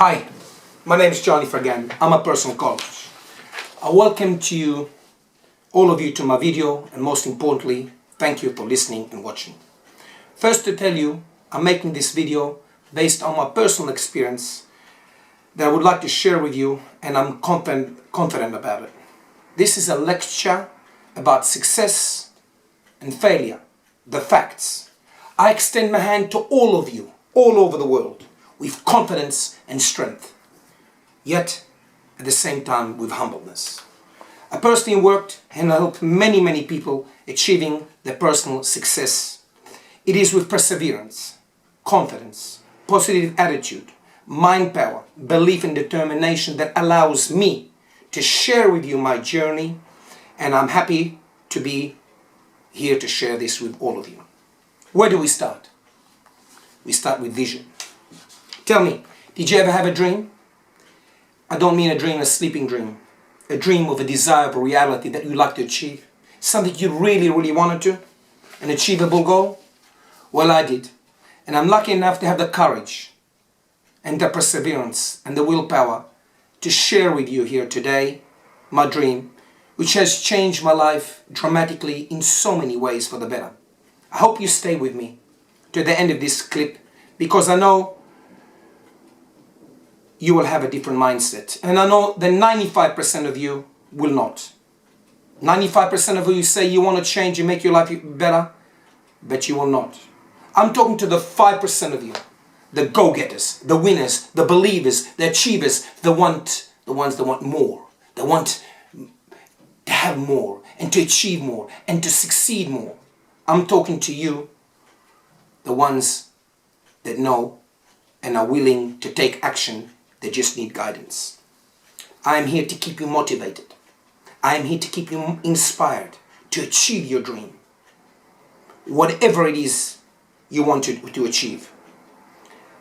Hi, my name is Johnny Fagan. I'm a personal coach. I welcome all of you to my video, and most importantly, thank you for listening and watching. First, to tell you, I'm making this video based on my personal experience that I would like to share with you, and I'm confident about it. This is a lecture about success and failure, the facts. I extend my hand to all of you, all over the world, with confidence and strength, yet at the same time with humbleness. I personally worked and helped many people achieving their personal success. It is with perseverance, confidence, positive attitude, mind power, belief and determination that allows me to share with you my journey, and I'm happy to be here to share this with all of you. Where do we start? We start with vision. Tell me, did you ever have a dream? I don't mean a dream, a sleeping dream. A dream of a desirable reality that you'd like to achieve. Something you really wanted to. An achievable goal? Well, I did. And I'm lucky enough to have the courage and the perseverance and the willpower to share with you here today my dream, which has changed my life dramatically in so many ways for the better. I hope you stay with me to the end of this clip, because I know you will have a different mindset. And I know that 95% of you will not. 95% of you say you want to change and make your life better, but you will not. I'm talking to the 5% of you, the go-getters, the winners, the believers, the achievers, the ones that want more. They want to have more and to achieve more and to succeed more. I'm talking to you, the ones that know and are willing to take action. They just need guidance. I am here to keep you motivated. I am here to keep you inspired to achieve your dream. Whatever it is you want to achieve.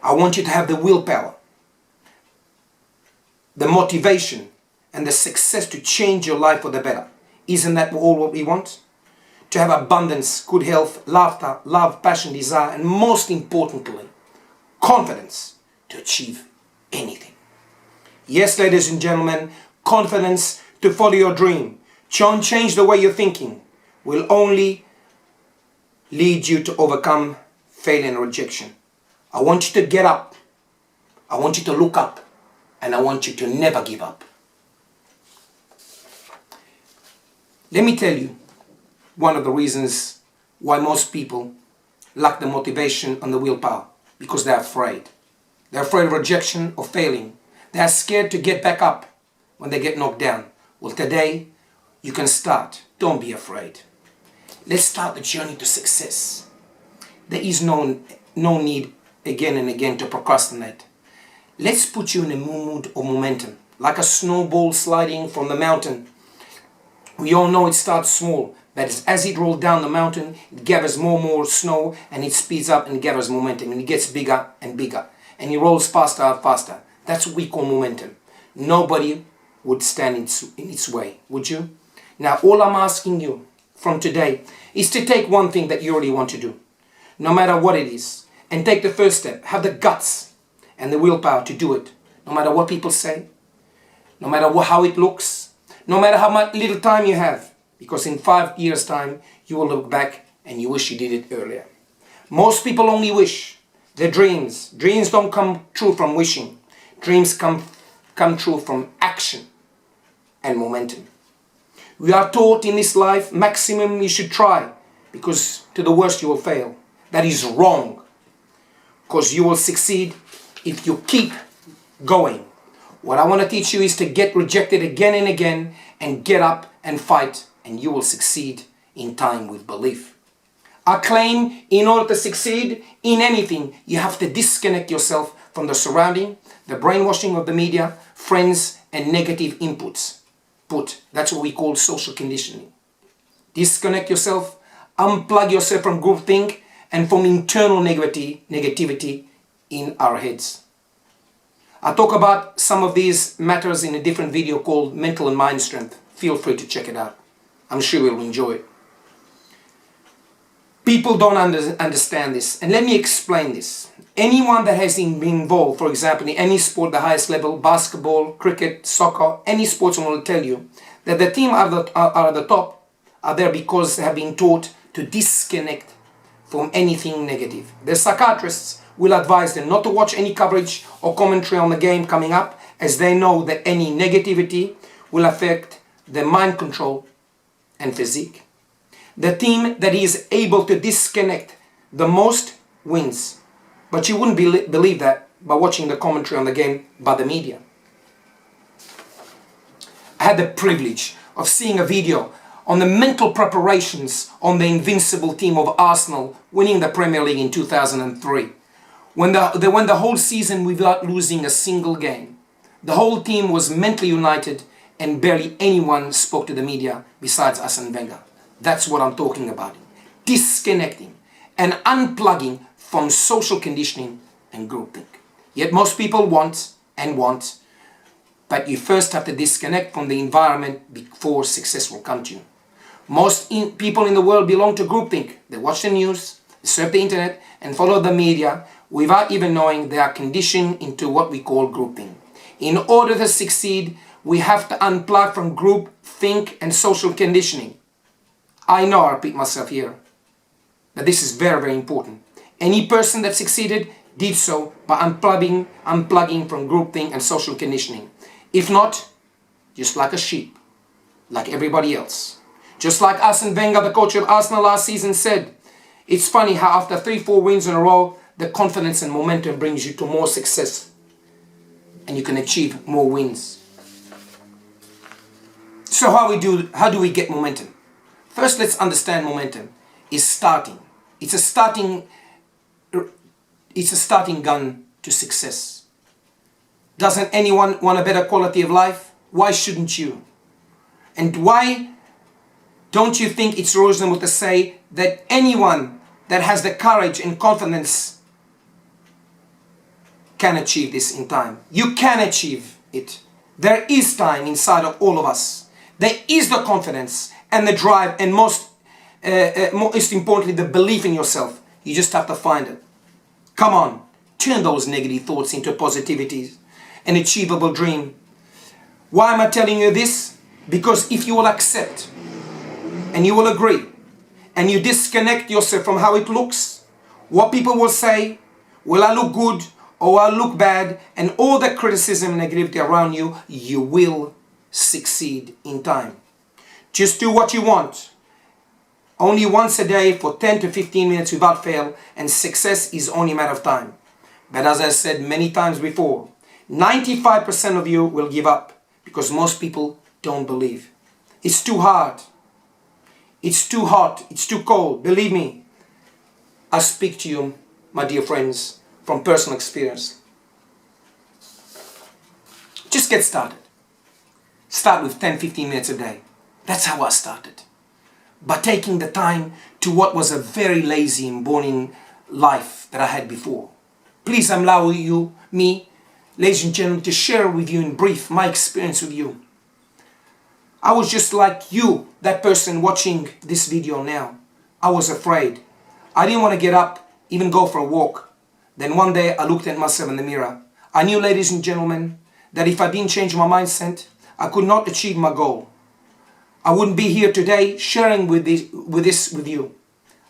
I want you to have the willpower, the motivation, and the success to change your life for the better. Isn't that all what we want? To have abundance, good health, laughter, love, passion, desire, and most importantly, confidence to achieve anything. Yes, ladies and gentlemen, confidence to follow your dream. Change the way you're thinking will only lead you to overcome failure and rejection. I want you to get up. I want you to look up. And I want you to never give up. Let me tell you one of the reasons why most people lack the motivation and the willpower. Because they're afraid. They're afraid of rejection or failing. They are scared to get back up when they get knocked down. Well, today you can start. Don't be afraid. Let's start the journey to success. There is no need again and again to procrastinate. Let's put you in a mood of momentum, like a snowball sliding from the mountain. We all know it starts small, but as it rolls down the mountain, it gathers more and more snow, and it speeds up and gathers momentum, and it gets bigger and bigger, and it rolls faster and faster. That's what we call momentum. Nobody would stand in its way, would you? Now, all I'm asking you from today is to take one thing that you really want to do, no matter what it is, and take the first step. Have the guts and the willpower to do it, no matter what people say, no matter how it looks, no matter how much little time you have, because in 5 years' time, you will look back and you wish you did it earlier. Most people only wish. Their dreams don't come true from wishing. Dreams come true from action and momentum. We are taught in this life, maximum you should try, because to the worst you will fail. That is wrong, because you will succeed if you keep going. What I want to teach you is to get rejected again and again and get up and fight, and you will succeed in time with belief. I claim in order to succeed in anything, you have to disconnect yourself from the surrounding, the brainwashing of the media, friends, and negative inputs. That's what we call social conditioning. Disconnect yourself, unplug yourself from groupthink and from internal negativity in our heads. I talk about some of these matters in a different video called Mental and Mind Strength. Feel free to check it out. I'm sure you'll enjoy it. People don't understand this, and let me explain this. Anyone that has been involved, for example, in any sport, the highest level, basketball, cricket, soccer, any sports, will tell you that the team are at the top are there because they have been taught to disconnect from anything negative. The psychiatrists will advise them not to watch any coverage or commentary on the game coming up, as they know that any negativity will affect their mind control and physique. The team that is able to disconnect the most wins. But you wouldn't believe that by watching the commentary on the game by the media. I had the privilege of seeing a video on the mental preparations on the invincible team of Arsenal winning the Premier League in 2003. When they won the whole season without losing a single game. The whole team was mentally united and barely anyone spoke to the media besides Arsene Wenger. That's what I'm talking about. Disconnecting and unplugging from social conditioning and groupthink. Yet most people want, but you first have to disconnect from the environment before success will come to you. Most people in the world belong to groupthink. They watch the news, they surf the internet, and follow the media without even knowing they are conditioned into what we call groupthink. In order to succeed, we have to unplug from groupthink and social conditioning. I know I repeat myself here, but this is very, very important. Any person that succeeded did so by unplugging from groupthink and social conditioning. If not, just like a sheep, like everybody else. Just like Arsene Wenger, the coach of Arsenal last season, said, it's funny how after 3-4 wins in a row, the confidence and momentum brings you to more success and you can achieve more wins. So how do we get momentum? First, let's understand momentum is starting. It's a starting gun to success. Doesn't anyone want a better quality of life? Why shouldn't you? And why don't you think it's reasonable to say that anyone that has the courage and confidence can achieve this in time? You can achieve it. There is time inside of all of us. There is the confidence and the drive and most importantly, the belief in yourself. You just have to find it. Come on, turn those negative thoughts into positivity, an achievable dream. Why am I telling you this? Because if you will accept and you will agree and you disconnect yourself from how it looks, what people will say, will I look good or will I look bad, and all the criticism and negativity around you, you will succeed in time. Just do what you want. Only once a day for 10 to 15 minutes without fail, and success is only a matter of time. But as I said many times before, 95% of you will give up because most people don't believe. It's too hard. It's too hot. It's too cold. Believe me, I speak to you, my dear friends, from personal experience. Just get started. Start with 10-15 minutes a day. That's how I started. By taking the time to what was a very lazy and boring life that I had before. Please allow me, ladies and gentlemen, to share with you in brief my experience with you. I was just like you, that person watching this video now. I was afraid. I didn't want to get up, even go for a walk. Then one day I looked at myself in the mirror. I knew, ladies and gentlemen, that if I didn't change my mindset, I could not achieve my goal. I wouldn't be here today sharing with this with you.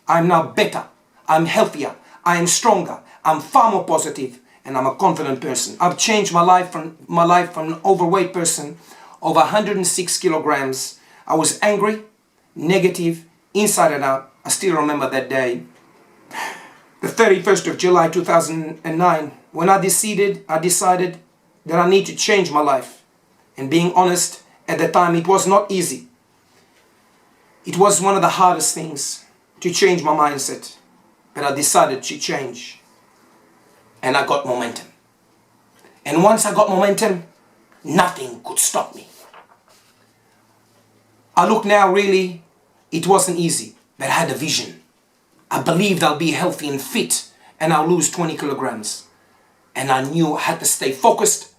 I'm now better. I'm healthier. I am stronger. I'm far more positive, and I'm a confident person. I've changed my life from an overweight person of 106 kilograms. I was angry, negative, inside and out. I still remember that day, the 31st of July 2009, when I decided that I need to change my life. And being honest, at the time it was not easy. It was one of the hardest things to change my mindset, but I decided to change, and I got momentum. And once I got momentum, nothing could stop me. I look now, really, it wasn't easy, but I had a vision. I believed I'll be healthy and fit, and I'll lose 20 kilograms. And I knew I had to stay focused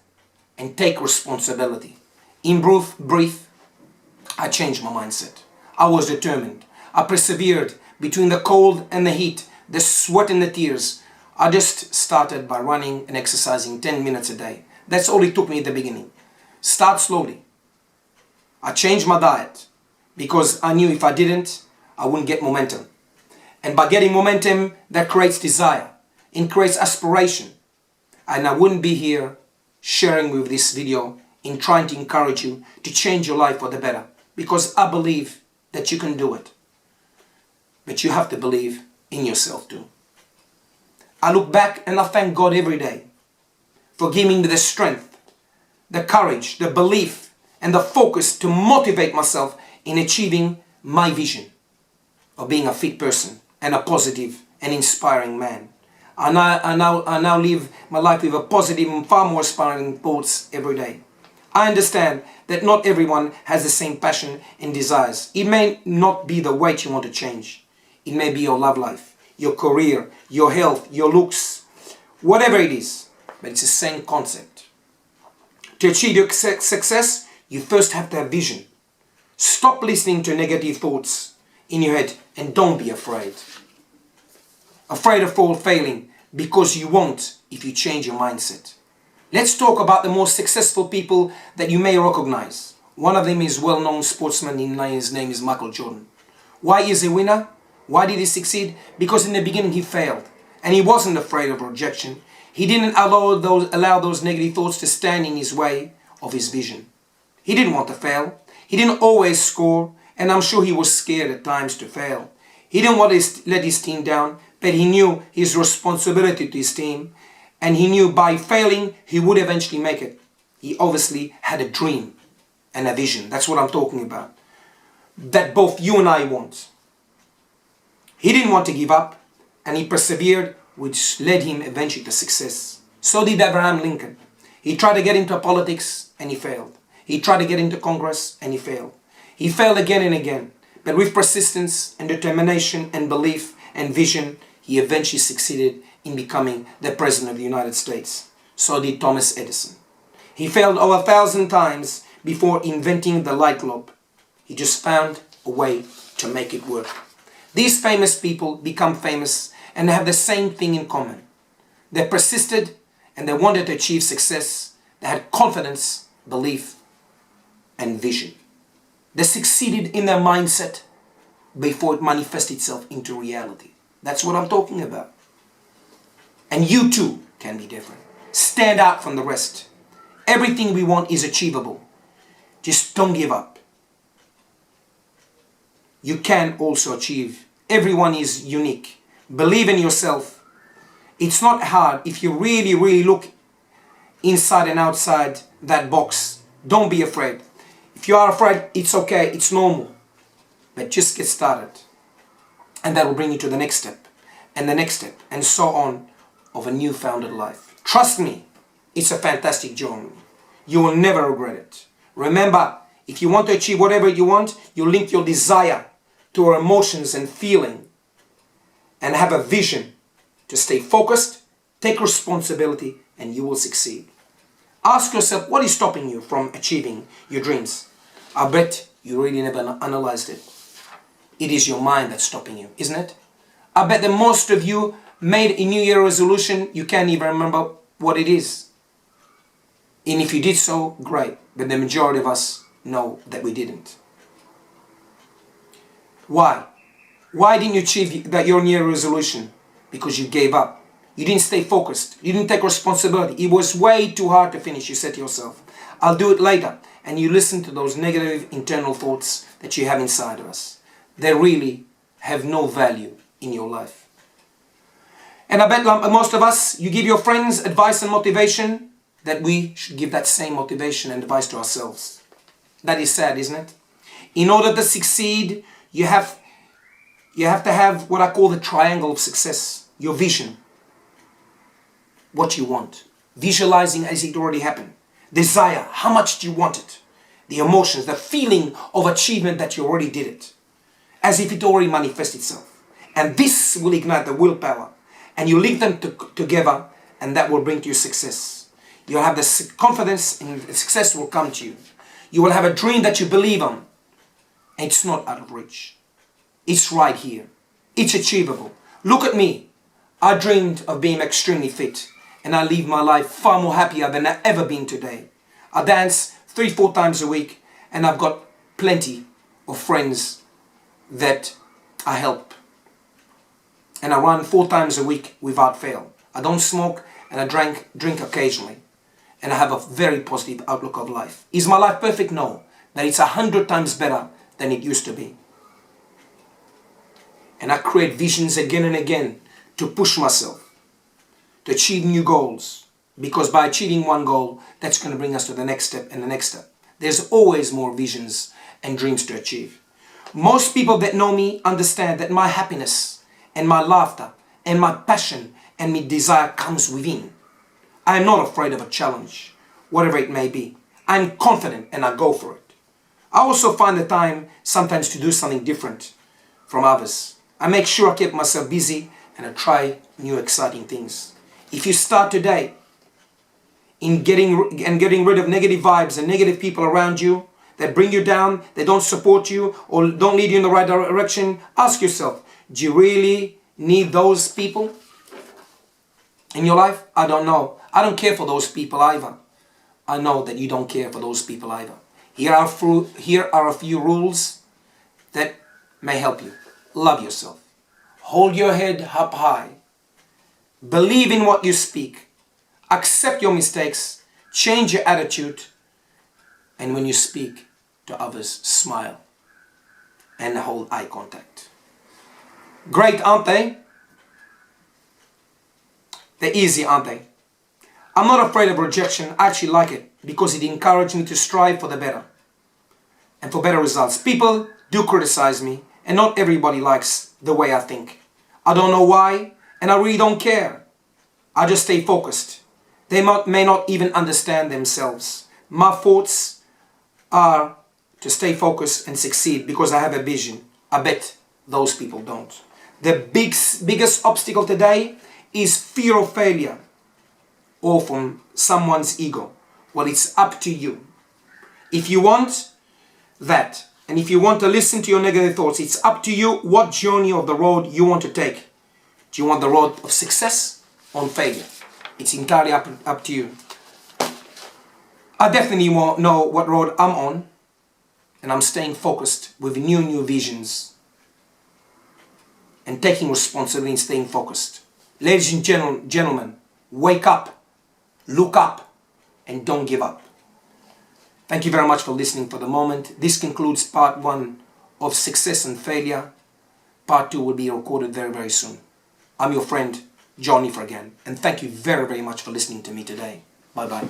and take responsibility. In brief, I changed my mindset. I was determined. I persevered between the cold and the heat, the sweat and the tears. I just started by running and exercising 10 minutes a day. That's all it took me at the beginning. Start slowly. I changed my diet because I knew if I didn't, I wouldn't get momentum. And by getting momentum, that creates desire. It creates aspiration. And I wouldn't be here sharing with this video in trying to encourage you to change your life for the better. Because I believe that you can do it. But you have to believe in yourself too. I look back and I thank God every day for giving me the strength, the courage, the belief, and the focus to motivate myself in achieving my vision of being a fit person and a positive and inspiring man. I now live my life with a positive and far more inspiring thoughts every day. I understand that not everyone has the same passion and desires. It may not be the weight you want to change. It may be your love life, your career, your health, your looks, whatever it is. But it's the same concept. To achieve your success, you first have to have vision. Stop listening to negative thoughts in your head and don't be afraid. Afraid of failing because you won't if you change your mindset. Let's talk about the most successful people that you may recognize. One of them is well-known sportsman. His name is Michael Jordan. Why is he a winner? Why did he succeed? Because in the beginning he failed and he wasn't afraid of rejection. He didn't allow those negative thoughts to stand in his way of his vision. He didn't want to fail. He didn't always score, and I'm sure he was scared at times to fail. He didn't want to let his team down, but he knew his responsibility to his team, and he knew by failing he would eventually make it. He obviously had a dream and a vision. That's what I'm talking about. That both you and I want. He didn't want to give up, and he persevered, which led him eventually to success. So did Abraham Lincoln. He tried to get into politics and he failed. He tried to get into Congress and he failed. He failed again and again. But with persistence and determination and belief and vision, he eventually succeeded in becoming the President of the United States. So did Thomas Edison. He failed over 1,000 times before inventing the light bulb. He just found a way to make it work. These famous people become famous and they have the same thing in common. They persisted and they wanted to achieve success. They had confidence, belief, and vision. They succeeded in their mindset before it manifested itself into reality. That's what I'm talking about. And you too can be different. Stand out from the rest. Everything we want is achievable. Just don't give up. You can also achieve. Everyone is unique. Believe in yourself. It's not hard if you really look inside and outside that box. Don't be afraid. If you are afraid, it's okay, it's normal. But just get started. And that will bring you to the next step, and the next step, and so on, of a new founded life. Trust me, it's a fantastic journey. You will never regret it. Remember, if you want to achieve whatever you want, you link your desire to your emotions and feeling, and have a vision to stay focused, take responsibility, and you will succeed. Ask yourself, what is stopping you from achieving your dreams? I bet you really never analyzed it. It is your mind that's stopping you, isn't it? I bet that most of you made a New Year resolution, you can't even remember what it is. And if you did so, great. But the majority of us know that we didn't. Why? Why didn't you achieve your New Year resolution? Because you gave up. You didn't stay focused. You didn't take responsibility. It was way too hard to finish. You said to yourself, I'll do it later. And you listen to those negative internal thoughts that you have inside of us. They really have no value in your life. And I bet most of us, you give your friends advice and motivation, that we should give that same motivation and advice to ourselves. That is sad, isn't it? In order to succeed, you have to have what I call the triangle of success. Your vision. What you want. Visualizing as it already happened. Desire. How much do you want it? The emotions, the feeling of achievement that you already did it. As if it already manifested itself. And this will ignite the willpower. And you link them together, and that will bring to you success. You'll have the confidence, and the success will come to you. You will have a dream that you believe on. And it's not out of reach. It's right here. It's achievable. Look at me. I dreamed of being extremely fit, and I live my life far more happier than I've ever been today. I dance 3-4 times a week, and I've got plenty of friends that I help. And I run 4 times a week without fail. I don't smoke, and I drink occasionally. And I have a very positive outlook of life. Is my life perfect? No. But it's 100 times better than it used to be. And I create visions again and again to push myself, to achieve new goals. Because by achieving one goal, that's going to bring us to the next step and the next step. There's always more visions and dreams to achieve. Most people that know me understand that my happiness and my laughter and my passion and my desire comes within. I am not afraid of a challenge, whatever it may be. I'm confident and I go for it. I also find the time sometimes to do something different from others. I make sure I keep myself busy and I try new exciting things. If you start today in getting rid of negative vibes and negative people around you that bring you down, that don't support you or don't lead you in the right direction, ask yourself, do you really need those people in your life? I don't know. I don't care for those people either. I know that you don't care for those people either. Here are a few rules that may help you. Love yourself. Hold your head up high. Believe in what you speak. Accept your mistakes. Change your attitude. And when you speak to others, smile and hold eye contact. Great, aren't they? They're easy, aren't they? I'm not afraid of rejection. I actually like it because it encouraged me to strive for the better and for better results. People do criticize me, and not everybody likes the way I think. I don't know why, and I really don't care. I just stay focused. They may not even understand themselves. My thoughts are to stay focused and succeed because I have a vision. I bet those people don't. The biggest obstacle today is fear of failure or from someone's ego. Well, it's up to you. If you want that, and if you want to listen to your negative thoughts, it's up to you what journey of the road you want to take. Do you want the road of success or failure? It's entirely up to you. I definitely know what road I'm on, and I'm staying focused with new visions and taking responsibility and staying focused. Ladies and gentlemen, wake up, look up, and don't give up. Thank you very much for listening for the moment. This concludes part 1 of Success and Failure. Part 2 will be recorded very, very soon. I'm your friend, Johnny Fragan, and thank you very, very much for listening to me today. Bye-bye.